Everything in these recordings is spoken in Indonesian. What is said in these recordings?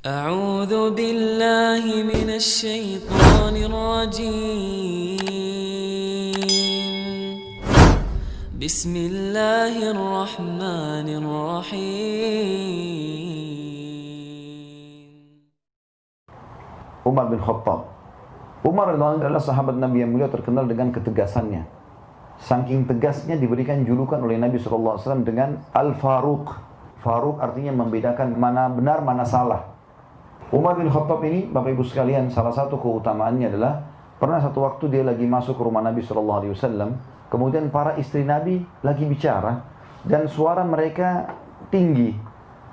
أعوذ بالله من الشيطان الرجيم بسم الله الرحمن الرحيم. Umar bin Khattab. Umar adalah sahabat Nabi yang mulia, terkenal dengan ketegasannya. Saking tegasnya diberikan julukan oleh Nabi SAW dengan Al-Faruq. Faruq artinya membedakan mana benar, mana salah. Umar bin Khattab ini, Bapak Ibu sekalian, salah satu keutamaannya adalah pernah satu waktu dia lagi masuk ke rumah Nabi SAW, kemudian para istri Nabi lagi bicara dan suara mereka tinggi.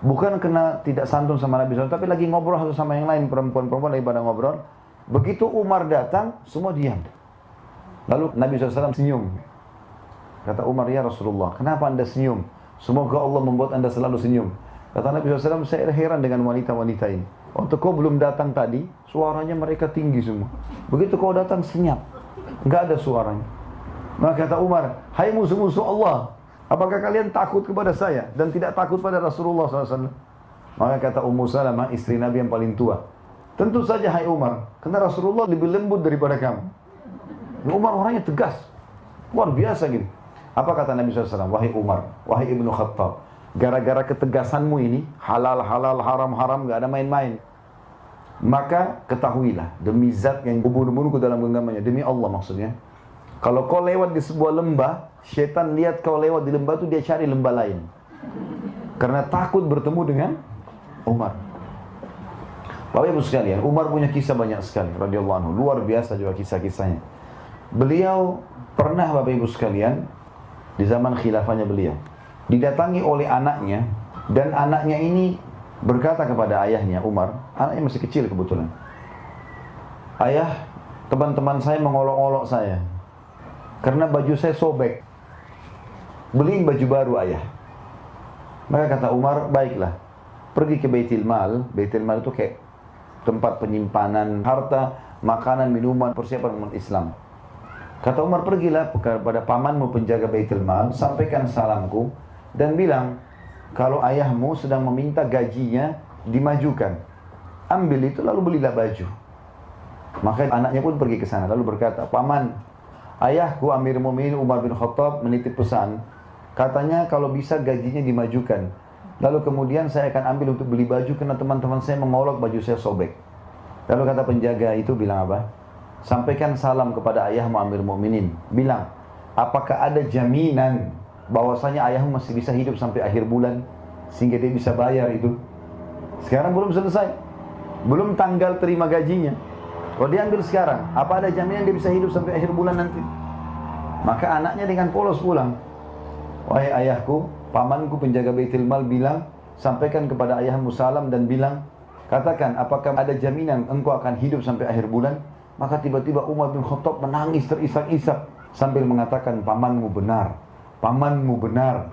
Bukan kena tidak santun sama Nabi SAW, tapi lagi ngobrol satu sama yang lain, perempuan-perempuan lagi pada ngobrol. Begitu Umar datang, semua diam. Lalu Nabi SAW senyum. Kata Umar, "Ya Rasulullah, kenapa anda senyum? Semoga Allah membuat anda selalu senyum." Kata Nabi SAW, "Saya heran dengan wanita-wanita ini. Waktu kau belum datang tadi, suaranya mereka tinggi semua. Begitu kau datang, senyap. Enggak ada suaranya." Maka kata Umar, "Hai musuh-musuh Allah, apakah kalian takut kepada saya dan tidak takut pada Rasulullah SAW?" Maka kata Ummu Salamah, istri Nabi yang paling tua, "Tentu saja hai Umar, karena Rasulullah lebih lembut daripada kamu." Umar orangnya tegas, luar biasa gitu. Apa kata Nabi SAW? "Wahai Umar, wahai Ibnu Khattab, gara-gara ketegasanmu ini, halal, haram, gak ada main-main. Maka ketahuilah, demi zat yang bunuh-bunuhku dalam genggamannya, demi Allah maksudnya, kalau kau lewat di sebuah lembah, syaitan lihat kau lewat di lembah itu, dia cari lembah lain. Karena takut bertemu dengan Umar." Bapak Ibu sekalian, Umar punya kisah banyak sekali, radhiyallahu anhu. Luar biasa juga kisah-kisahnya. Beliau pernah, Bapak Ibu sekalian, di zaman khilafahnya beliau, didatangi oleh anaknya, dan anaknya ini berkata kepada ayahnya, Umar, anaknya masih kecil kebetulan, "Ayah, teman-teman saya mengolok-olok saya karena baju saya sobek. Beliin baju baru ayah." Maka kata Umar, "Baiklah, pergi ke Baitul Mal." Baitul Mal itu kayak tempat penyimpanan harta, makanan, minuman, persiapan umat Islam. Kata Umar, "Pergilah kepada pamanmu penjaga Baitul Mal, sampaikan salamku dan bilang kalau ayahmu sedang meminta gajinya dimajukan. Ambil itu lalu belilah baju." Maka anaknya pun pergi ke sana lalu berkata, "Paman, ayahku Amir Mu'minin Umar bin Khattab menitip pesan, katanya kalau bisa gajinya dimajukan. Lalu kemudian saya akan ambil untuk beli baju karena teman-teman saya mengolok baju saya sobek." Lalu kata penjaga itu bilang apa? "Sampaikan salam kepada ayahmu Amir Mu'minin. Bilang, apakah ada jaminan bahwasanya ayahmu masih bisa hidup sampai akhir bulan sehingga dia bisa bayar itu? Sekarang belum selesai, belum tanggal terima gajinya. Kalau dia ambil sekarang, apa ada jaminan dia bisa hidup sampai akhir bulan nanti?" Maka anaknya dengan polos pulang, "Wahai ayahku, pamanku penjaga Baitul Mal bilang, sampaikan kepada ayahmu salam dan bilang, katakan apakah ada jaminan engkau akan hidup sampai akhir bulan?" Maka tiba-tiba Umar bin Khattab menangis terisak-isak sambil mengatakan, "Pamanmu benar, pamanmu benar.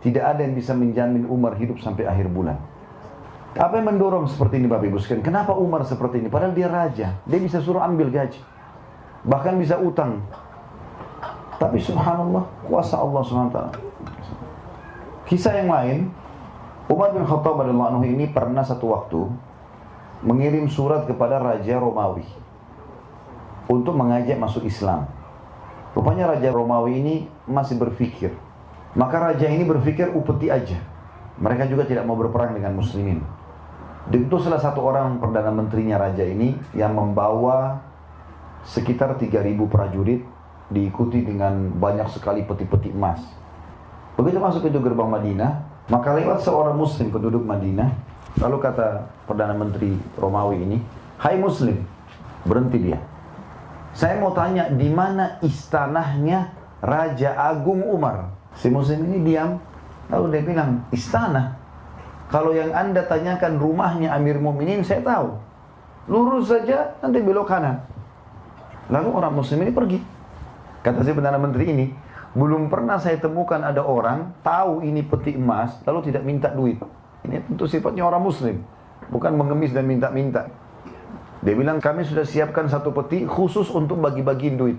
Tidak ada yang bisa menjamin Umar hidup sampai akhir bulan." Apa yang mendorong seperti ini Bapak Ibu sekalian? Kenapa Umar seperti ini? Padahal dia raja, dia bisa suruh ambil gaji, bahkan bisa utang. Tapi subhanallah, kuasa Allah SWT. Kisah yang lain, Umar bin Khattab radhiyallahu anhu ini pernah satu waktu mengirim surat kepada Raja Romawi untuk mengajak masuk Islam. Rupanya Raja Romawi ini masih berpikir. Maka raja ini berpikir upeti aja. Mereka juga tidak mau berperang dengan muslimin. Itu salah satu orang perdana menterinya raja ini yang membawa sekitar 3.000 prajurit, diikuti dengan banyak sekali peti-peti emas. Begitu masuk pintu gerbang Madinah, maka lewat seorang muslim penduduk Madinah. Lalu kata perdana menteri Romawi ini, "Hai muslim," berhenti dia, "saya mau tanya di mana istanahnya Raja Agung Umar." Si muslim ini diam, lalu dia bilang, "Istana? Kalau yang anda tanyakan rumahnya Amir Mu'minin, saya tahu. Lurus saja, nanti belok kanan." Lalu orang muslim ini pergi. Kata si perdana menteri ini, "Belum pernah saya temukan ada orang tahu ini peti emas, lalu tidak minta duit." Ini tentu sifatnya orang muslim, bukan mengemis dan minta-minta. Dia bilang, "Kami sudah siapkan satu peti khusus untuk bagi-bagiin duit.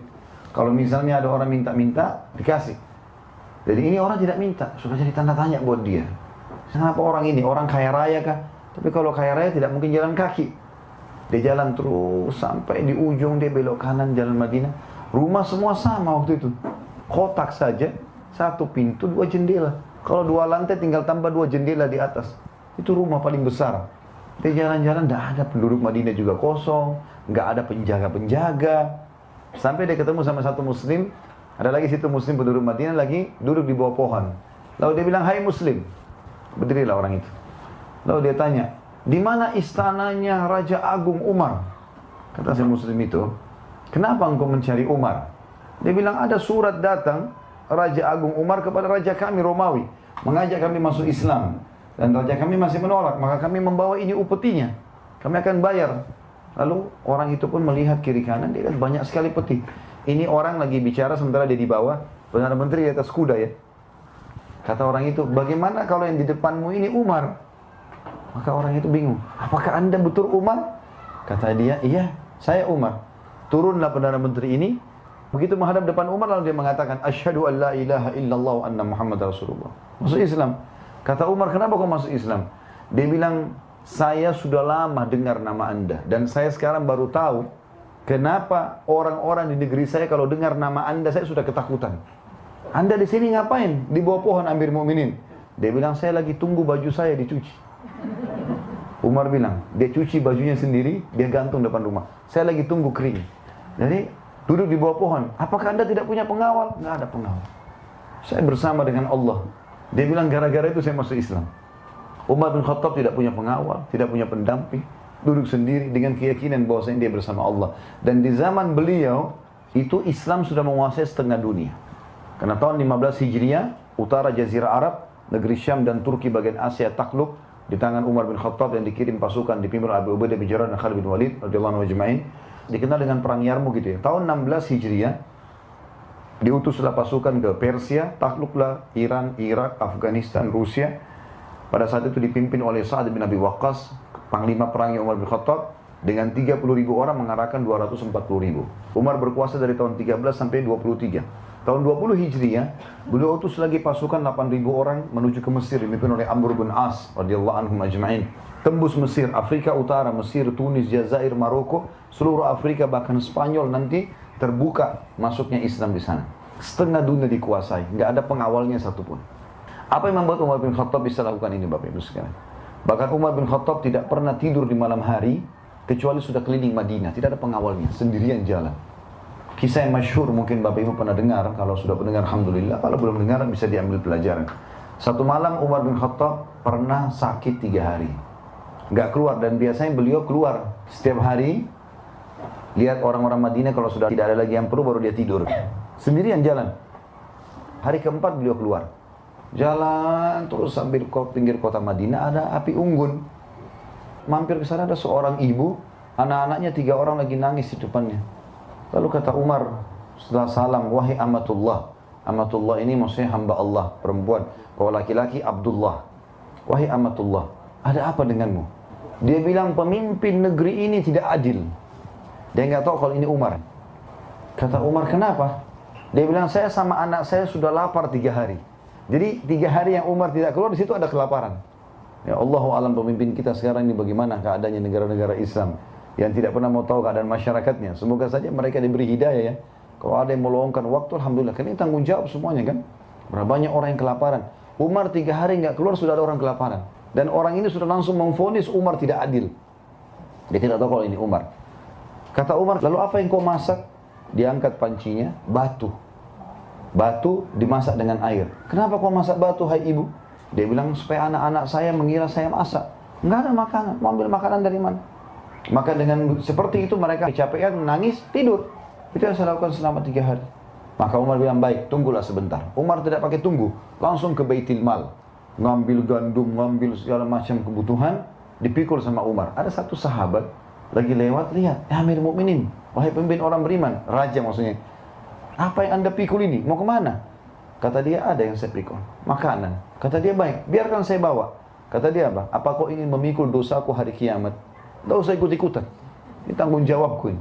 Kalau misalnya ada orang minta-minta, dikasih." Jadi ini orang tidak minta, suka jadi tanda tanya buat dia. Kenapa orang ini, orang kaya raya kah? Tapi kalau kaya raya tidak mungkin jalan kaki. Dia jalan terus sampai di ujung, dia belok kanan jalan Madinah. Rumah semua sama waktu itu. Kotak saja, satu pintu, dua jendela. Kalau dua lantai tinggal tambah dua jendela di atas. Itu rumah paling besar. Dia jalan-jalan, tidak ada penduduk Madinah juga kosong. Nggak ada penjaga-penjaga. Sampai dia ketemu sama satu muslim. Ada lagi situ muslim penduduk Madinah lagi duduk di bawah pohon. Lalu dia bilang, hai muslim. Berdirilah orang itu. Lalu dia tanya, di mana istananya Raja Agung Umar? Kata si muslim itu, kenapa engkau mencari Umar? Dia bilang, ada surat datang Raja Agung Umar kepada Raja kami Romawi, mengajak kami masuk Islam. Dan Raja kami masih menolak, maka kami membawa ini upetinya. Kami akan bayar. Lalu orang itu pun melihat kiri kanan, dia lihat banyak sekali peti. Ini orang lagi bicara sementara dia di bawah, Perdana Menteri di atas kuda ya. Kata orang itu, bagaimana kalau yang di depanmu ini Umar? Maka orang itu bingung, apakah anda betul Umar? Kata dia, iya, saya Umar. Turunlah Perdana Menteri ini. Begitu menghadap depan Umar, lalu dia mengatakan, asyhadu an la ilaha illallah wa anna Muhammad Rasulullah. Masuk Islam. Kata Umar, kenapa kau masuk Islam? Dia bilang, saya sudah lama dengar nama anda. Dan saya sekarang baru tahu, kenapa orang-orang di negeri saya kalau dengar nama anda, saya sudah ketakutan. Anda di sini ngapain? Di bawah pohon Amir Mu'minin. Dia bilang, saya lagi tunggu baju saya dicuci. Umar bilang, dia cuci bajunya sendiri, dia gantung depan rumah. Saya lagi tunggu kering. Jadi, duduk di bawah pohon. Apakah anda tidak punya pengawal? Nggak ada pengawal. Saya bersama dengan Allah. Dia bilang, gara-gara itu saya masuk Islam. Umar bin Khattab tidak punya pengawal, tidak punya pendamping. Duduk sendiri dengan keyakinan bahwasanya dia bersama Allah. Dan di zaman beliau, itu Islam sudah menguasai setengah dunia. Karena tahun 15 Hijriah, utara Jazirah Arab, negeri Syam dan Turki bagian Asia takluk di tangan Umar bin Khattab yang dikirim pasukan dipimpin Abu Ubaidah bin Jarrah dan Khalid bin Walid radhiyallahu anhu ajma'in. Dikenal dengan perang Yarmuk gitu ya. Tahun 16 Hijriah diutuslah pasukan ke Persia, takluklah Iran, Irak, Afghanistan, Rusia. Pada saat itu dipimpin oleh Sa'ad bin Abi Waqqas, panglima perangnya Umar bin Khattab, dengan 30.000 orang mengarahkan 240.000. Umar berkuasa dari tahun 13 sampai 23. Tahun 20 Hijriah, beliau utus lagi pasukan 8.000 orang menuju ke Mesir, dipimpin oleh Amr bin As radhiyallahu anhum ajma'in. Tembus Mesir, Afrika Utara, Mesir, Tunis, Jazair, Maroko, seluruh Afrika bahkan Spanyol nanti terbuka masuknya Islam di sana. Setengah dunia dikuasai, nggak ada pengawalnya satupun. Apa yang membuat Umar bin Khattab bisa lakukan ini, Bapak Ibu sekalian? Bahkan Umar bin Khattab tidak pernah tidur di malam hari kecuali sudah keliling Madinah, tidak ada pengawalnya, sendirian jalan. Kisah yang masyhur mungkin Bapak Ibu pernah dengar, kalau sudah pendengar alhamdulillah, kalau belum dengar bisa diambil pelajaran. Satu malam Umar bin Khattab pernah sakit 3 hari. Nggak keluar, dan biasanya beliau keluar setiap hari, lihat orang-orang Madinah kalau sudah tidak ada lagi yang perlu baru dia tidur. Sendirian jalan. Hari keempat beliau keluar. Jalan terus sampai pinggir kota Madinah, ada api unggun. Mampir ke sana ada seorang ibu, anak-anaknya 3 orang lagi nangis di depannya. Lalu kata Umar setelah salam, wahai amatullah. Amatullah ini maksudnya hamba Allah, perempuan. Kalau laki-laki Abdullah. Wahai amatullah, ada apa denganmu? Dia bilang pemimpin negeri ini tidak adil. Dia nggak tahu kalau ini Umar. Kata Umar, kenapa? Dia bilang, saya sama anak saya sudah lapar 3 hari. Jadi 3 hari yang Umar tidak keluar, di situ ada kelaparan. Ya Allahu alam pemimpin kita sekarang ini bagaimana keadaannya negara-negara Islam yang tidak pernah mau tahu keadaan masyarakatnya. Semoga saja mereka diberi hidayah ya. Kalau ada yang meluangkan waktu, alhamdulillah. Karena ini tanggung jawab semuanya kan. Berapa banyak orang yang kelaparan. Umar 3 hari nggak keluar sudah ada orang kelaparan. Dan orang ini sudah langsung memvonis Umar tidak adil. Dia tidak tahu kalau ini Umar. Kata Umar, lalu apa yang kau masak? Diangkat pancinya, batu. Batu dimasak dengan air. Kenapa kau masak batu, hai ibu? Dia bilang, supaya anak-anak saya mengira saya masak. Nggak ada makanan, mau ambil makanan dari mana? Maka dengan seperti itu mereka kecapean, menangis, tidur. Itu yang saya lakukan selama 3 hari. Maka Umar bilang, baik, tunggulah sebentar. Umar tidak pakai tunggu, langsung ke Baitul Mal. Ngambil gandum, ngambil segala macam kebutuhan, dipikul sama Umar. Ada satu sahabat, lagi lewat, lihat, ya Amir Mu'minin, wahai pemimpin orang beriman, raja maksudnya. Apa yang anda pikul ini? Mau kemana? Kata dia, ada yang saya pikul, makanan. Kata dia, baik, biarkan saya bawa. Kata dia apa? Apa kau ingin memikul dosaku hari kiamat? Tidak usah ikut-ikutan. Ini tanggung jawabku ini.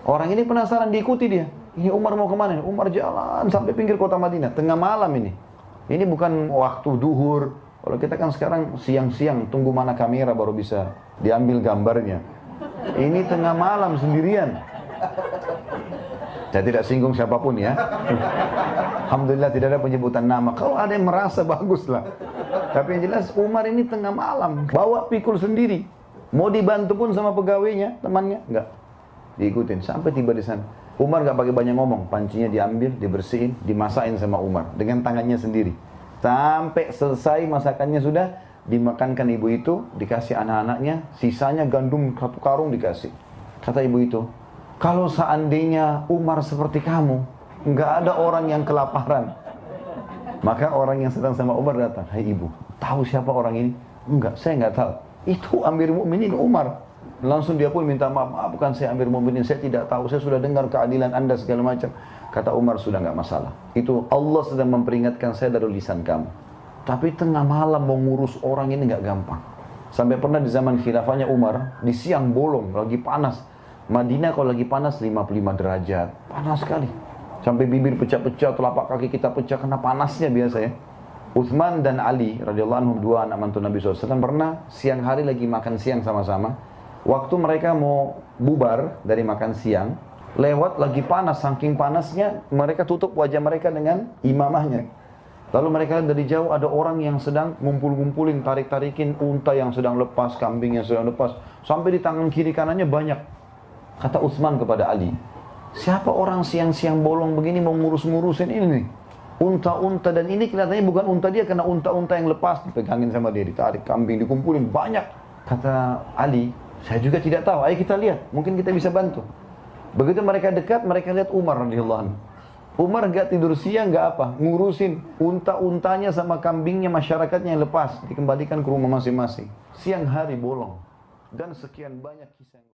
Orang ini penasaran, diikuti dia. Ini Umar mau kemana? Umar jalan sampai pinggir kota Madinah. Tengah malam ini. Ini bukan waktu duhur, Kalau kita kan sekarang siang-siang tunggu mana kamera baru bisa diambil gambarnya. Ini tengah malam sendirian. Saya tidak singgung siapapun ya. Alhamdulillah tidak ada penyebutan nama. Kalau ada yang merasa bagus lah. Tapi yang jelas Umar ini tengah malam bawa pikul sendiri. Mau dibantu pun sama pegawainya, temannya, enggak. Diikutin sampai tiba di sana. Umar enggak pakai banyak ngomong, pancinya diambil, dibersihin, dimasakin sama Umar dengan tangannya sendiri. Sampai selesai masakannya sudah, dimakankan ibu itu, dikasih anak-anaknya, sisanya gandum 1 karung dikasih. Kata ibu itu, kalau seandainya Umar seperti kamu, enggak ada orang yang kelaparan. Maka orang yang sedang sama Umar datang, hai ibu, tahu siapa orang ini? Enggak, saya enggak tahu. Itu Amir Mukminin Umar. Langsung dia pun minta maaf, bukan saya Amir Mukminin, saya tidak tahu, saya sudah dengar keadilan anda segala macam. Kata Umar, sudah enggak masalah. Itu Allah sedang memperingatkan saya dari lisan kamu. Tapi tengah malam mau ngurus orang ini enggak gampang. Sampai pernah di zaman khilafahnya Umar, di siang bolong, lagi panas. Madinah kalau lagi panas 55 derajat, panas sekali. Sampai bibir pecah-pecah, telapak kaki kita pecah karena panasnya biasa ya. Uthman dan Ali radhiyallahu anhum, 2 anak mantu Nabi SAW, pernah siang hari lagi makan siang sama-sama. Waktu mereka mau bubar dari makan siang, lewat lagi panas, saking panasnya mereka tutup wajah mereka dengan imamahnya. Lalu mereka dari jauh ada orang yang sedang ngumpul-ngumpulin, tarik-tarikin unta yang sedang lepas, kambing yang sedang lepas, sampai di tangan kiri kanannya banyak. Kata Utsman kepada Ali, siapa orang siang-siang bolong begini mau ngurus-ngurusin ini nih? Unta-unta, dan ini kelihatannya bukan unta dia, karena unta-unta yang lepas dipegangin sama dia, ditarik, kambing dikumpulin banyak. Kata Ali, saya juga tidak tahu, ayo kita lihat, mungkin kita bisa bantu. Begitu mereka dekat, mereka lihat Umar radhiyallahu anhu. Umar enggak tidur siang, enggak apa, ngurusin unta-untanya sama kambingnya masyarakatnya yang lepas, dikembalikan ke rumah masing-masing. Siang hari bolong. Dan sekian banyak kisah.